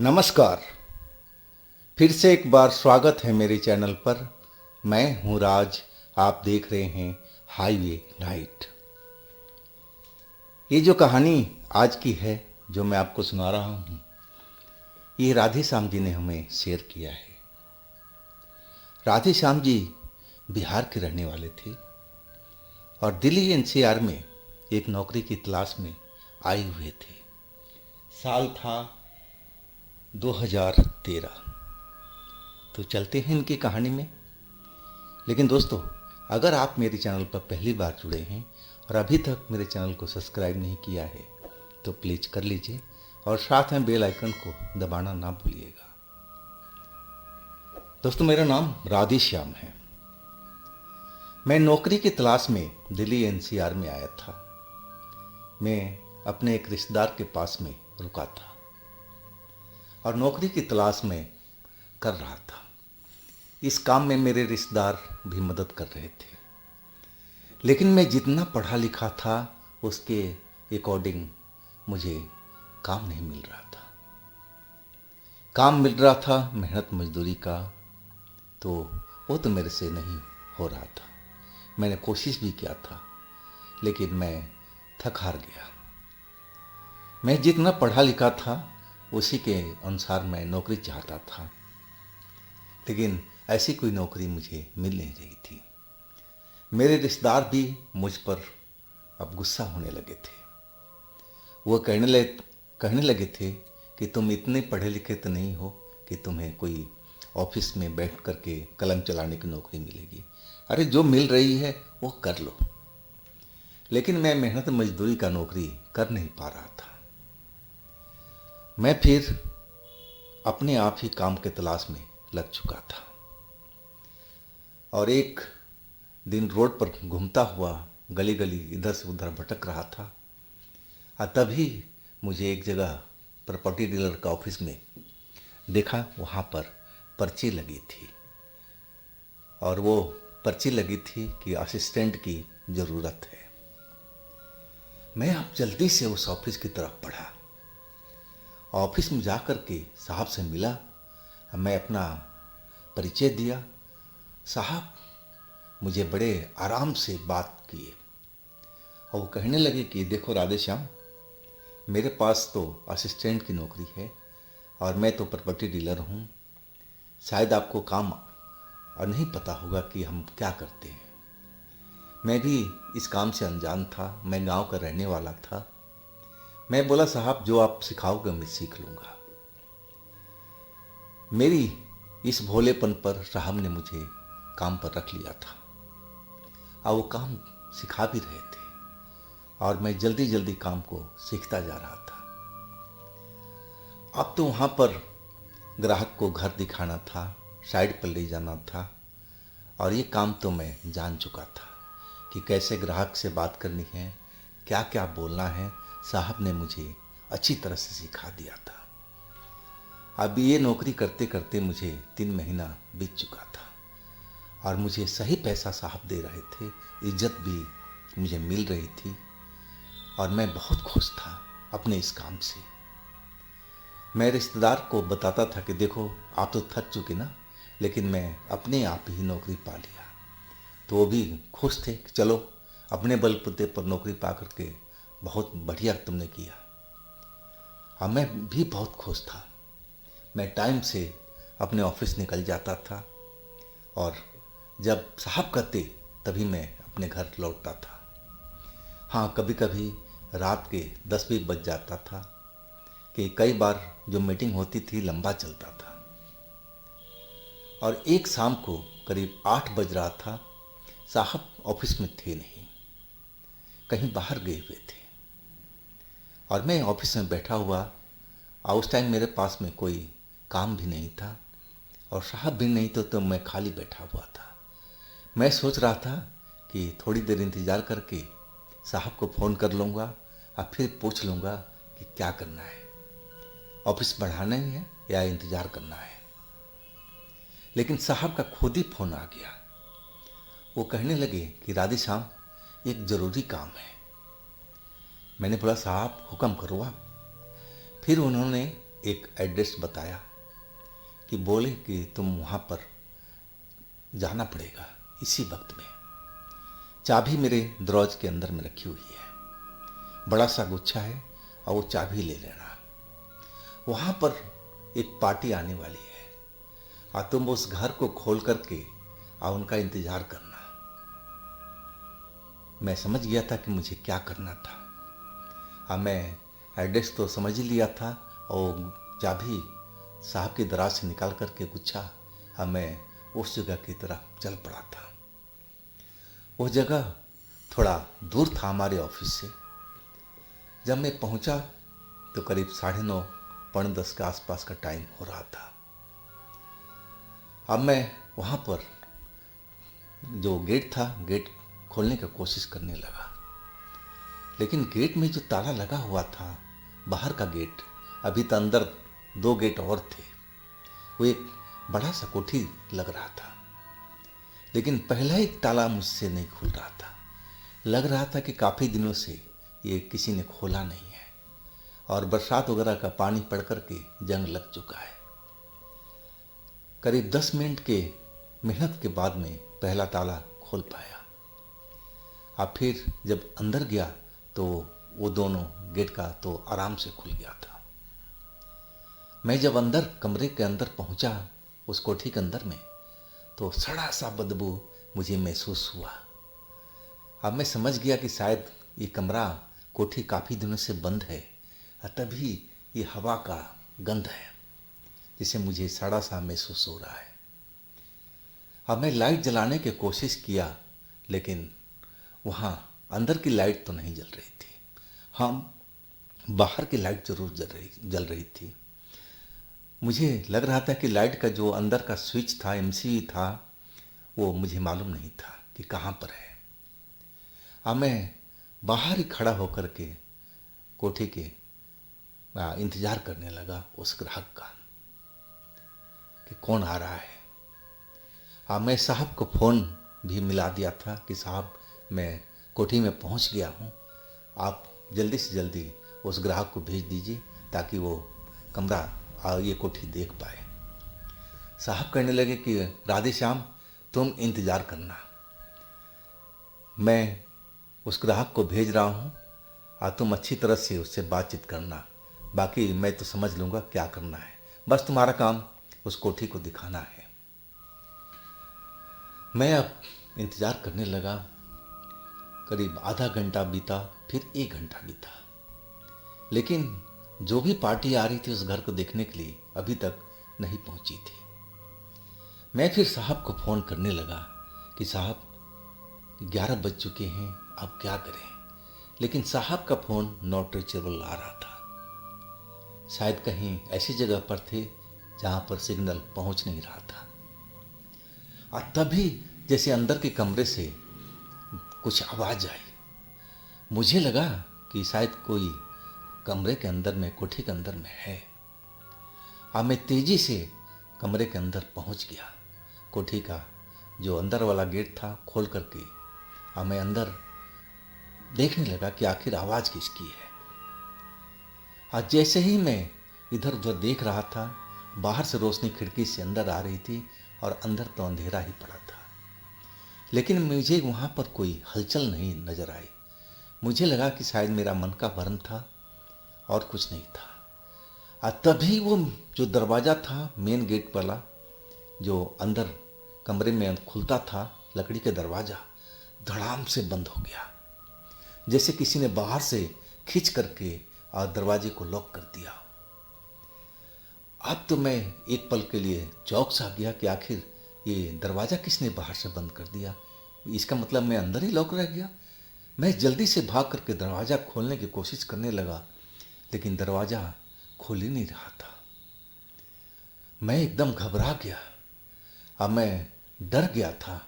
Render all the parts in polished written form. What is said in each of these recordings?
नमस्कार। फिर से एक बार स्वागत है मेरे चैनल पर। मैं हूं राज। आप देख रहे हैं हाईवे नाइट। ये जो कहानी आज की है जो मैं आपको सुना रहा हूं, ये राधे श्याम जी ने हमें शेयर किया है। राधे श्याम जी बिहार के रहने वाले थे और दिल्ली एनसीआर में एक नौकरी की तलाश में आए हुए थे। साल था 2013। तो चलते हैं इनकी कहानी में। लेकिन दोस्तों, अगर आप मेरे चैनल पर पहली बार जुड़े हैं और अभी तक मेरे चैनल को सब्सक्राइब नहीं किया है तो प्लीज़ कर लीजिए और साथ में बेल आइकन को दबाना ना भूलिएगा। दोस्तों, मेरा नाम राधे श्याम है। मैं नौकरी की तलाश में दिल्ली एनसीआर में आया था। मैं अपने एक रिश्तेदार के पास में रुका था और नौकरी की तलाश में कर रहा था। इस काम में मेरे रिश्तेदार भी मदद कर रहे थे, लेकिन मैं जितना पढ़ा लिखा था उसके अकॉर्डिंग मुझे काम नहीं मिल रहा था। काम मिल रहा था मेहनत मजदूरी का, तो वो तो मेरे से नहीं हो रहा था। मैंने कोशिश भी किया था, लेकिन मैं थक हार गया। मैं जितना पढ़ा लिखा था उसी के अनुसार मैं नौकरी चाहता था, लेकिन ऐसी कोई नौकरी मुझे मिल नहीं रही थी। मेरे रिश्तेदार भी मुझ पर अब गुस्सा होने लगे थे। वो कहने लगे थे कि तुम इतने पढ़े लिखे तो नहीं हो कि तुम्हें कोई ऑफिस में बैठ करके कलम चलाने की नौकरी मिलेगी। अरे, जो मिल रही है वो कर लो। लेकिन मैं मेहनत मजदूरी का नौकरी कर नहीं पा रहा था। मैं फिर अपने आप ही काम के तलाश में लग चुका था और एक दिन रोड पर घूमता हुआ गली गली इधर से उधर भटक रहा था और तभी मुझे एक जगह प्रॉपर्टी डीलर का ऑफिस में देखा। वहाँ पर पर्ची लगी थी और वो पर्ची लगी थी कि असिस्टेंट की ज़रूरत है। मैं अब जल्दी से उस ऑफिस की तरफ बढ़ा। ऑफिस में जाकर के साहब से मिला। मैं अपना परिचय दिया। साहब मुझे बड़े आराम से बात किए और वो कहने लगे कि देखो राधे श्याम, मेरे पास तो असिस्टेंट की नौकरी है और मैं तो प्रॉपर्टी डीलर हूँ। शायद आपको काम और नहीं पता होगा कि हम क्या करते हैं। मैं भी इस काम से अनजान था। मैं गांव का रहने वाला था। मैं बोला, साहब जो आप सिखाओगे मैं सीख लूँगा। मेरी इस भोलेपन पर साहब ने मुझे काम पर रख लिया था और वो काम सिखा भी रहे थे और मैं जल्दी जल्दी काम को सीखता जा रहा था। अब तो वहाँ पर ग्राहक को घर दिखाना था, साइड पर ले जाना था और ये काम तो मैं जान चुका था कि कैसे ग्राहक से बात करनी है, क्या क्या बोलना है। साहब ने मुझे अच्छी तरह से सिखा दिया था। अब ये नौकरी करते करते मुझे 3 महीना बीत चुका था और मुझे सही पैसा साहब दे रहे थे, इज्जत भी मुझे मिल रही थी और मैं बहुत खुश था अपने इस काम से। मैं रिश्तेदार को बताता था कि देखो आप तो थक चुके ना, लेकिन मैं अपने आप ही नौकरी पा लिया। तो वो भी खुश थे कि चलो अपने बलबूते पर नौकरी पा करके बहुत बढ़िया तुमने किया। और मैं भी बहुत खुश था। मैं टाइम से अपने ऑफिस निकल जाता था और जब साहब कहते तभी मैं अपने घर लौटता था। हाँ, कभी कभी रात के 10 भी बज जाता था कि कई बार जो मीटिंग होती थी लंबा चलता था। और एक शाम को करीब 8 बज रहा था। साहब ऑफिस में थे नहीं, कहीं बाहर गए हुए थे और मैं ऑफिस में बैठा हुआ और उस टाइम मेरे पास में कोई काम भी नहीं था और साहब भी नहीं तो मैं खाली बैठा हुआ था। मैं सोच रहा था कि थोड़ी देर इंतज़ार करके साहब को फ़ोन कर लूँगा और फिर पूछ लूँगा कि क्या करना है, ऑफिस बढ़ाना ही है या इंतज़ार करना है। लेकिन साहब का खुद ही फ़ोन आ गया। वो कहने लगे कि राधे श्याम, एक ज़रूरी काम है। मैंने बोला, साहब हुक्म करो आप। फिर उन्होंने एक एड्रेस बताया कि बोले कि तुम वहाँ पर जाना पड़ेगा इसी वक्त में। चाबी मेरे दरवाजे के अंदर में रखी हुई है, बड़ा सा गुच्छा है और वो चाबी ले लेना। वहाँ पर एक पार्टी आने वाली है और तुम उस घर को खोल करके और उनका इंतजार करना। मैं समझ गया था कि मुझे क्या करना था। और मैं एड्रेस तो समझ ही लिया था और चाबी साहब की दराज से निकाल करके गुच्छा और मैं उस जगह की तरफ चल पड़ा था। वो जगह थोड़ा दूर था हमारे ऑफिस से। जब मैं पहुंचा तो करीब 9:30 पौने 10 के आसपास का टाइम हो रहा था। अब मैं वहाँ पर जो गेट था, गेट खोलने की कोशिश करने लगा, लेकिन गेट में जो ताला लगा हुआ था, बाहर का गेट, अभी तो अंदर 2 गेट और थे। वो एक बड़ा सा कोठी लग रहा था, लेकिन पहला एक ताला मुझसे नहीं खुल रहा था। लग रहा था कि काफ़ी दिनों से ये किसी ने खोला नहीं है और बरसात वगैरह का पानी पड़ कर के जंग लग चुका है। करीब 10 मिनट के मेहनत के बाद में पहला ताला खोल पाया। अब फिर जब अंदर गया तो वो दोनों गेट का तो आराम से खुल गया था। मैं जब अंदर कमरे के अंदर पहुंचा, उस कोठी के अंदर में, तो सड़ा सा बदबू मुझे महसूस हुआ। अब मैं समझ गया कि शायद ये कमरा, कोठी काफ़ी दिनों से बंद है, तभी ये हवा का गंध है जिसे मुझे सड़ा सा महसूस हो रहा है। अब मैं लाइट जलाने की कोशिश किया, लेकिन वहाँ अंदर की लाइट तो नहीं जल रही थी। हाँ, बाहर की लाइट जरूर जल रही थी। मुझे लग रहा था कि लाइट का जो अंदर का स्विच था, एमसीबी था, वो मुझे मालूम नहीं था कि कहाँ पर है। अब मैं बाहर ही खड़ा होकर के कोठी के इंतजार करने लगा उस ग्राहक का कि कौन आ रहा है। अब मैं साहब को फ़ोन भी मिला दिया था कि साहब, मैं कोठी में पहुंच गया हूं, आप जल्दी से जल्दी उस ग्राहक को भेज दीजिए ताकि वो कमरा ये कोठी देख पाए। साहब कहने लगे कि राधे श्याम, तुम इंतज़ार करना, मैं उस ग्राहक को भेज रहा हूँ और तुम अच्छी तरह से उससे बातचीत करना, बाकी मैं तो समझ लूँगा क्या करना है, बस तुम्हारा काम उस कोठी को दिखाना है। मैं अब इंतज़ार करने लगा। करीब आधा घंटा बीता, फिर 1 घंटा बीता, लेकिन जो भी पार्टी आ रही थी उस घर को देखने के लिए अभी तक नहीं पहुंची थी। मैं फिर साहब को फ़ोन करने लगा कि साहब 11 बज चुके हैं, अब क्या करें। लेकिन साहब का फ़ोन नॉट रीचेबल आ रहा था। शायद कहीं ऐसी जगह पर थे जहाँ पर सिग्नल पहुँच नहीं रहा था। और तभी जैसे अंदर के कमरे से कुछ आवाज़ आई। मुझे लगा कि शायद कोई कमरे के अंदर में, कोठी के अंदर में है। अब मैं तेजी से कमरे के अंदर पहुंच गया। कोठी का जो अंदर वाला गेट था खोल करके अब मैं अंदर देखने लगा कि आखिर आवाज़ किसकी है। आज जैसे ही मैं इधर उधर देख रहा था, बाहर से रोशनी खिड़की से अंदर आ रही थी और अंदर तो अंधेरा ही पड़ा था, लेकिन मुझे वहाँ पर कोई हलचल नहीं नजर आई। मुझे लगा कि शायद मेरा मन का भ्रम था और कुछ नहीं था। तभी वो जो दरवाज़ा था, मेन गेट वाला जो अंदर कमरे में खुलता था, लकड़ी का दरवाज़ा धड़ाम से बंद हो गया, जैसे किसी ने बाहर से खींच करके दरवाजे को लॉक कर दिया। अब तो मैं एक पल के लिए चौंक सा गया कि आखिर ये दरवाज़ा किसने बाहर से बंद कर दिया। इसका मतलब मैं अंदर ही लॉक रह गया। मैं जल्दी से भाग करके दरवाज़ा खोलने की कोशिश करने लगा, लेकिन दरवाज़ा खुल ही नहीं रहा था। मैं एकदम घबरा गया। अब मैं डर गया था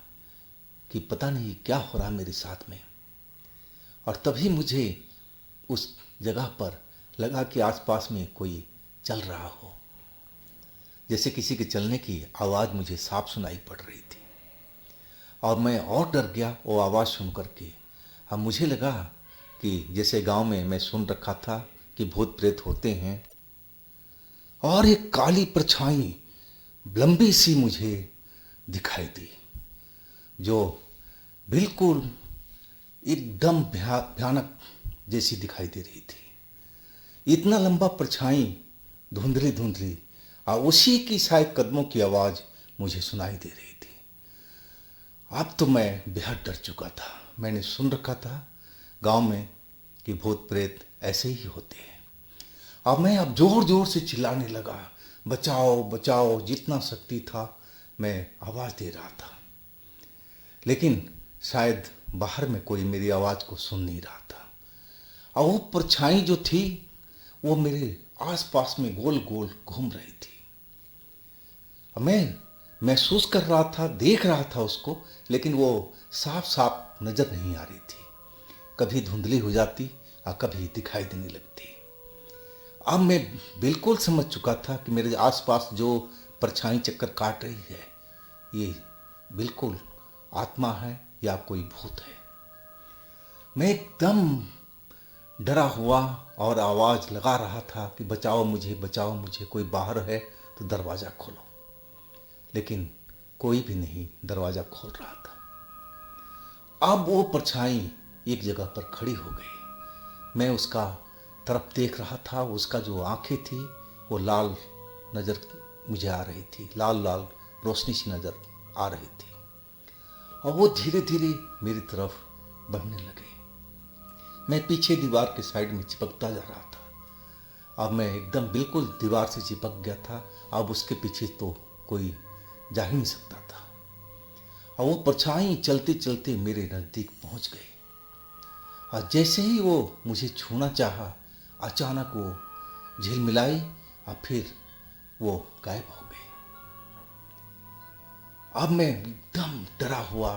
कि पता नहीं क्या हो रहा मेरे साथ में। और तभी मुझे उस जगह पर लगा कि आसपास में कोई चल रहा हो, जैसे किसी के चलने की आवाज़ मुझे साफ सुनाई पड़ रही थी। और मैं और डर गया वो आवाज़ सुन करके। अब मुझे लगा कि जैसे गांव में मैं सुन रखा था कि भूत प्रेत होते हैं, और एक काली परछाई लंबी सी मुझे दिखाई दी, जो बिल्कुल एकदम भयानक जैसी दिखाई दे रही थी। इतना लंबा परछाई, धुंधली धुंधली, और उसी की शायद कदमों की आवाज़ मुझे सुनाई दे रही थी। अब तो मैं बेहद डर चुका था। मैंने सुन रखा था गांव में कि भूत प्रेत ऐसे ही होते हैं। अब मैं जोर जोर से चिल्लाने लगा, बचाओ बचाओ, जितना शक्ति था मैं आवाज़ दे रहा था। लेकिन शायद बाहर में कोई मेरी आवाज़ को सुन नहीं रहा था। और वो परछाई जो थी वो मेरे आसपास में गोल गोल घूम रही थी। मैं महसूस कर रहा था, देख रहा था उसको, लेकिन वो साफ साफ नजर नहीं आ रही थी। कभी धुंधली हो जाती और कभी दिखाई देने लगती। अब मैं बिल्कुल समझ चुका था कि मेरे आसपास जो परछाई चक्कर काट रही है, ये बिल्कुल आत्मा है या कोई भूत है। मैं एकदम डरा हुआ और आवाज़ लगा रहा था कि बचाओ मुझे, कोई बाहर है तो दरवाज़ा खोलो। लेकिन कोई भी नहीं दरवाज़ा खोल रहा था। अब वो परछाई एक जगह पर खड़ी हो गई। मैं उसका तरफ देख रहा था। उसका जो आंखें थी वो लाल नज़र मुझे आ रही थी, लाल लाल रोशनी सी नज़र आ रही थी। और वो धीरे धीरे मेरी तरफ बढ़ने लगे। मैं पीछे दीवार के साइड में चिपकता जा रहा था। अब मैं एकदम बिल्कुल दीवार से चिपक गया था। अब उसके पीछे तो कोई जा ही नहीं सकता था। और वो परछाई चलते चलते मेरे नज़दीक पहुंच गई। और जैसे ही वो मुझे छूना चाहा, अचानक वो झिलमिलाई और फिर वो गायब हो गई। अब मैं एकदम डरा हुआ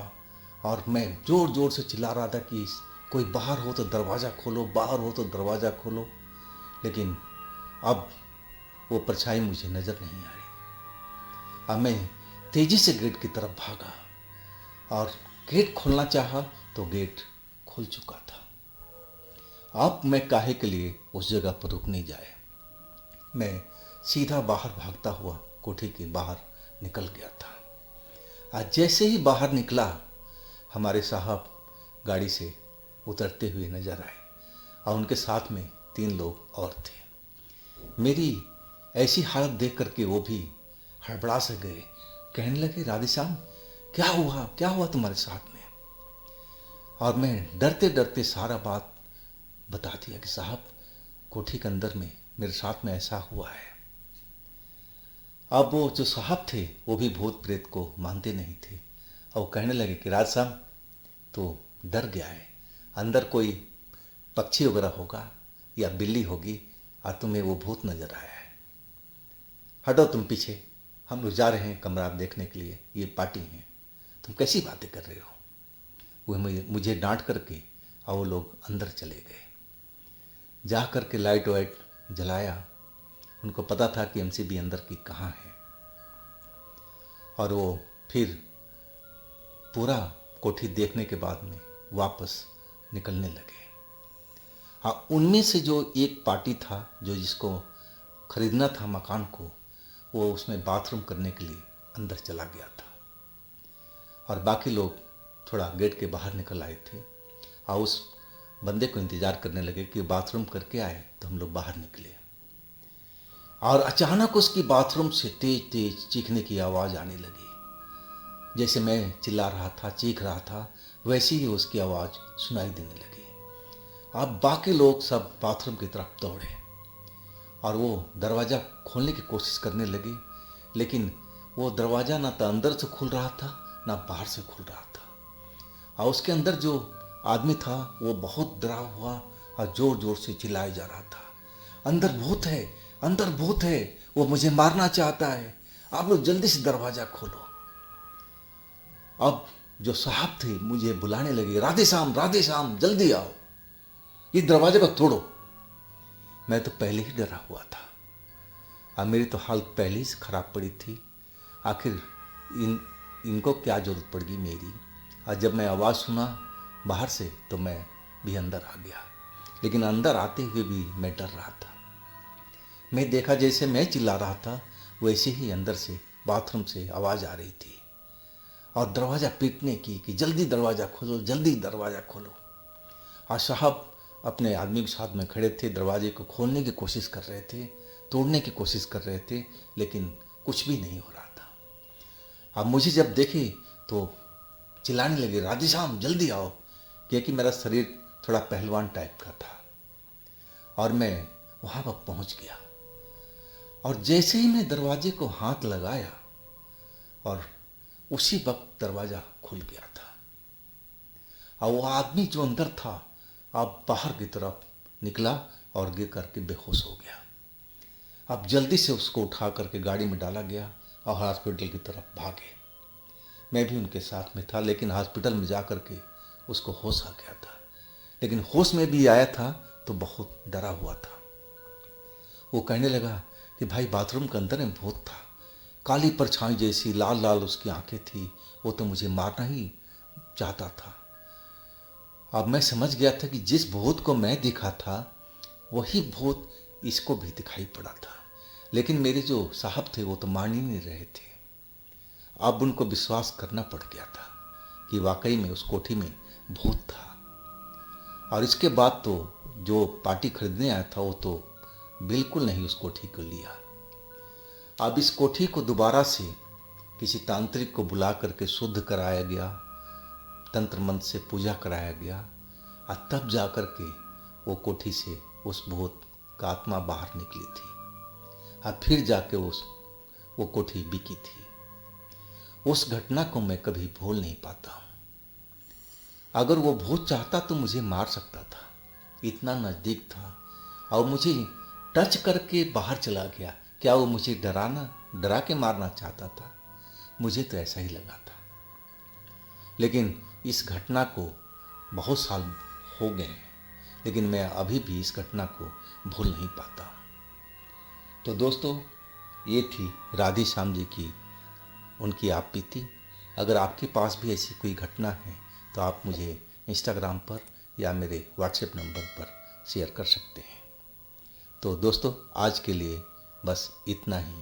और मैं जोर जोर से चिल्ला रहा था कि कोई बाहर हो तो दरवाज़ा खोलो, बाहर हो तो दरवाज़ा खोलो। लेकिन अब वो परछाई मुझे नज़र नहीं आ रही। अब मैं तेज़ी से गेट की तरफ भागा और गेट खोलना चाहा तो गेट खुल चुका था। अब मैं काहे के लिए उस जगह पर रुक नहीं जाए। मैं सीधा बाहर भागता हुआ कोठी के बाहर निकल गया था। आज जैसे ही बाहर निकला, हमारे साहब गाड़ी से उतरते हुए नजर आए और उनके साथ में 3 लोग और थे। मेरी ऐसी हालत देख करके वो भी हड़बड़ा से गए। कहने लगे, राधेश्याम क्या हुआ तुम्हारे साथ में? और मैं डरते डरते सारा बात बता दिया कि साहब, कोठी के अंदर में मेरे साथ में ऐसा हुआ है। अब वो जो साहब थे वो भी भूत प्रेत को मानते नहीं थे और वो कहने लगे कि राधेश्याम तो डर गया है, अंदर कोई पक्षी वगैरह होगा या बिल्ली होगी और तुम्हें वो भूत नजर आया है। हटो तुम पीछे, हम लोग जा रहे हैं कमरा देखने के लिए, ये पार्टी है, तुम कैसी बातें कर रहे हो। वो मुझे डांट करके और वो लोग अंदर चले गए। जा करके लाइट वाइट जलाया। उनको पता था कि एमसीबी अंदर की कहाँ है। और वो फिर पूरा कोठी देखने के बाद में वापस निकलने लगे। हाँ, उनमें से जो एक पार्टी था जो जिसको खरीदना था मकान को, वो उसमें बाथरूम करने के लिए अंदर चला गया था। और बाकी लोग थोड़ा गेट के बाहर निकल आए थे और उस बंदे को इंतज़ार करने लगे कि बाथरूम करके आए तो हम लोग बाहर निकले। और अचानक उसकी बाथरूम से तेज तेज चीखने की आवाज़ आने लगी। जैसे मैं चिल्ला रहा था, चीख रहा था, वैसे ही उसकी आवाज़ सुनाई देने लगी। अब बाकी लोग सब बाथरूम की तरफ दौड़े और वो दरवाज़ा खोलने की कोशिश करने लगे। लेकिन वो दरवाज़ा ना तो अंदर से खुल रहा था ना बाहर से खुल रहा था। और उसके अंदर जो आदमी था वो बहुत डरा हुआ और ज़ोर ज़ोर से चिल्लाया जा रहा था, अंदर भूत है, अंदर भूत है, वो मुझे मारना चाहता है, आप लोग जल्दी से दरवाज़ा खोलो। अब जो साहब थे मुझे बुलाने लगे, राधेश्याम जल्दी आओ, ये दरवाजे को तोड़ो। मैं तो पहले ही डरा हुआ था और मेरी तो हालत पहले ही से खराब पड़ी थी। आखिर इनको क्या जरूरत पड़गी मेरी। और जब मैं आवाज़ सुना बाहर से तो मैं भी अंदर आ गया। लेकिन अंदर आते हुए भी मैं डर रहा था। मैं देखा जैसे मैं चिल्ला रहा था वैसे ही अंदर से बाथरूम से आवाज़ आ रही थी और दरवाज़ा पीटने की कि जल्दी दरवाज़ा खोलो, जल्दी दरवाज़ा खोलो। और साहब अपने आदमी के साथ में खड़े थे, दरवाजे को खोलने की कोशिश कर रहे थे, तोड़ने की कोशिश कर रहे थे, लेकिन कुछ भी नहीं हो रहा था। अब मुझे जब देखे तो चिल्लाने लगे, राधे श्याम जल्दी आओ, क्योंकि मेरा शरीर थोड़ा पहलवान टाइप का था और मैं वहाँ पर पहुँच गया। और जैसे ही मैं दरवाजे को हाथ लगाया और उसी वक्त दरवाज़ा खुल गया था और वो आदमी जो अंदर था अब बाहर की तरफ निकला और गिर करके बेहोश हो गया। अब जल्दी से उसको उठा करके गाड़ी में डाला गया और हॉस्पिटल की तरफ भागे। मैं भी उनके साथ में था, लेकिन हॉस्पिटल में जा कर के उसको होश आ गया था। लेकिन होश में भी आया था तो बहुत डरा हुआ था। वो कहने लगा कि भाई बाथरूम के अंदर में भूत था, काली परछाई जैसी लाल लाल उसकी आंखें थी, वो तो मुझे मारना ही चाहता था। अब मैं समझ गया था कि जिस भूत को मैं दिखा था वही भूत इसको भी दिखाई पड़ा था, लेकिन मेरे जो साहब थे वो तो मान ही नहीं रहे थे। अब उनको विश्वास करना पड़ गया था कि वाकई में उस कोठी में भूत था। और इसके बाद तो जो पार्टी खरीदने आया था वो तो बिल्कुल नहीं उस कोठी को लिया। अब इस कोठी को दोबारा से किसी तांत्रिक को बुला करके शुद्ध कराया गया, तंत्र मंत्र से पूजा कराया गया और तब जा कर के वो कोठी से उस भूत का आत्मा बाहर निकली थी और फिर जाके वो कोठी बिकी थी। उस घटना को मैं कभी भूल नहीं पाता हूँ। अगर वो भूत चाहता तो मुझे मार सकता था, इतना नज़दीक था, और मुझे टच करके बाहर चला गया। क्या वो मुझे डरा के मारना चाहता था? मुझे तो ऐसा ही लगा था। लेकिन इस घटना को बहुत साल हो गए हैं, लेकिन मैं अभी भी इस घटना को भूल नहीं पाता हूँ। तो दोस्तों, ये थी राधे श्याम जी की उनकी आप बीती। अगर आपके पास भी ऐसी कोई घटना है तो आप मुझे इंस्टाग्राम पर या मेरे व्हाट्सएप नंबर पर शेयर कर सकते हैं। तो दोस्तों, आज के लिए बस इतना ही।